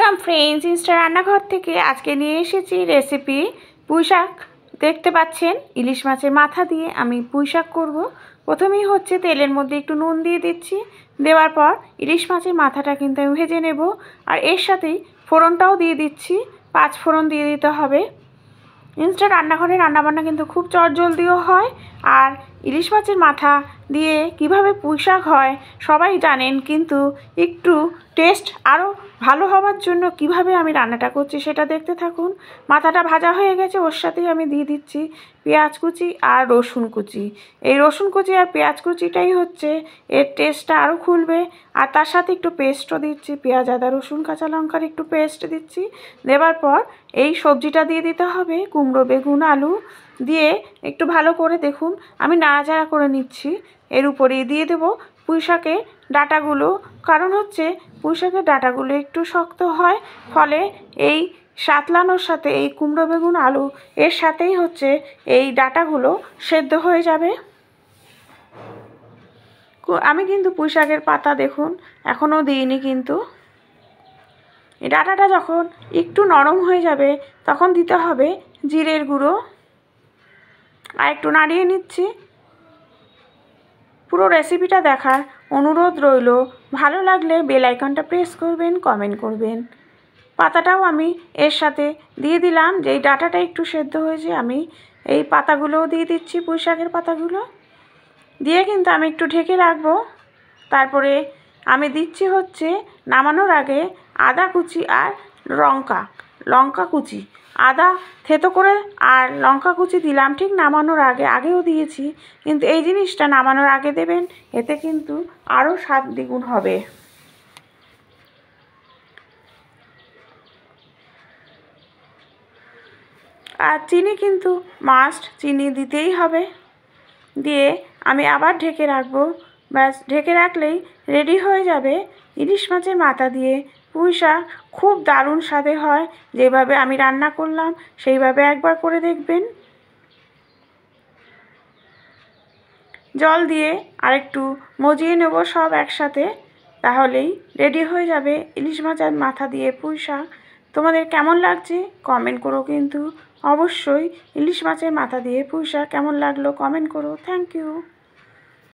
Welcome friends, Insta রান্নাঘর থেকে আজকে নিয়ে এসেছি রেসিপি পুঁইশাক। দেখতে পাচ্ছেন ইলিশ মাছের মাথা দিয়ে আমি পুঁইশাক করব। প্রথমেই হচ্ছে তেলের মধ্যে একটু নুন দিয়ে দিচ্ছি। দেওয়ার পর ইলিশ মাছের মাথাটা কিন্তু আমি ভেজে নেব। আর এর সাথেই ফোড়নটাও দিয়ে দিচ্ছি, 5 ফোড়ন দিয়ে দিতে হবে। ইনস্টা রান্নাঘরে রান্নাবান্না কিন্তু খুব চটজলদিও হয়। আর ইলিশ মাছের মাথা দিয়ে কিভাবে পুঁইশাক হয় সবাই জানেন, কিন্তু একটু টেস্ট আরও ভালো হওয়ার জন্য কিভাবে আমি রান্নাটা করছি সেটা দেখতে থাকুন। মাথাটা ভাজা হয়ে গেছে, ওর সাথেই আমি দিয়ে দিচ্ছি পেঁয়াজ কুচি আর রসুন কুচি। এই রসুন কুচি আর পেঁয়াজ কুচিটাই হচ্ছে এর টেস্টটা আরও খুলবে। আর তার সাথে একটু পেস্টও দিচ্ছি, পেঁয়াজ আদা রসুন কাঁচা লঙ্কার একটু পেস্ট দিচ্ছি। দেওয়ার পর এই সবজিটা দিয়ে দিতে হবে, কুমড়ো বেগুন আলু দিয়ে একটু ভালো করে দেখুন আমি নাড়াচাড়া করে নিচ্ছি। এর উপরে দিয়ে দেব পুঁইশাকের ডাঁটাগুলো, কারণ হচ্ছে পুঁইশাকের ডাঁটাগুলো একটু শক্ত হয়, ফলে এই সাতলানোর সাথে এই কুমড়ো বেগুন আলু এর সাথেই হচ্ছে এই ডাঁটাগুলো সেদ্ধ হয়ে যাবে। আমি কিন্তু পুঁইশাকের পাতা দেখুন এখনও দিইনি, কিন্তু এই ডাঁটাটা যখন একটু নরম হয়ে যাবে তখন দিতে হবে জিরের গুঁড়ো। আর একটু নাড়িয়ে নিচ্ছি। পুরো রেসিপিটা দেখার অনুরোধ রইল। ভালো লাগলে বেল আইকনটা প্রেস করবেন, কমেন্ট করবেন। পাতাটাও আমি এর সাথে দিয়ে দিলাম, যেই ডাঁটাটা একটু সেদ্ধ হয়েছে আমি এই পাতাগুলোও দিয়ে দিচ্ছি, পুঁইশাকের পাতাগুলো দিয়ে কিন্তু আমি একটু ঢেকে রাখবো। তারপরে আমি দিচ্ছি হচ্ছে নামানোর আগে আদা কুচি আর লঙ্কা কুচি। আদা থেতো করে আর লঙ্কা কুচি দিলাম ঠিক নামানোর আগেও দিয়েছি, কিন্তু এই জিনিসটা নামানোর আগে দেবেন, এতে কিন্তু আরও স্বাদ দ্বিগুণ হবে। আর চিনি কিন্তু মাস্ট, চিনি দিতেই হবে। দিয়ে আমি আবার ঢেকে রাখবো। ব্যাস, ঢেকে রাখলেই রেডি হয়ে যাবে ইলিশ মাছের মাথা দিয়ে পুঁইশাক। খুব দারুণ স্বাদের হয়। যেভাবে আমি রান্না করলাম সেইভাবে একবার করে দেখবেন। জল দিয়ে আরেকটু মজিয়ে নেব সব একসাথে, তাহলেই রেডি হয়ে যাবে ইলিশ মাছের মাথা দিয়ে পুঁইশাক। তোমাদের কেমন লাগছে কমেন্ট করো, কিন্তু অবশ্যই ইলিশ মাছের মাথা দিয়ে পুঁইশাক কেমন লাগলো কমেন্ট করো। Thank you.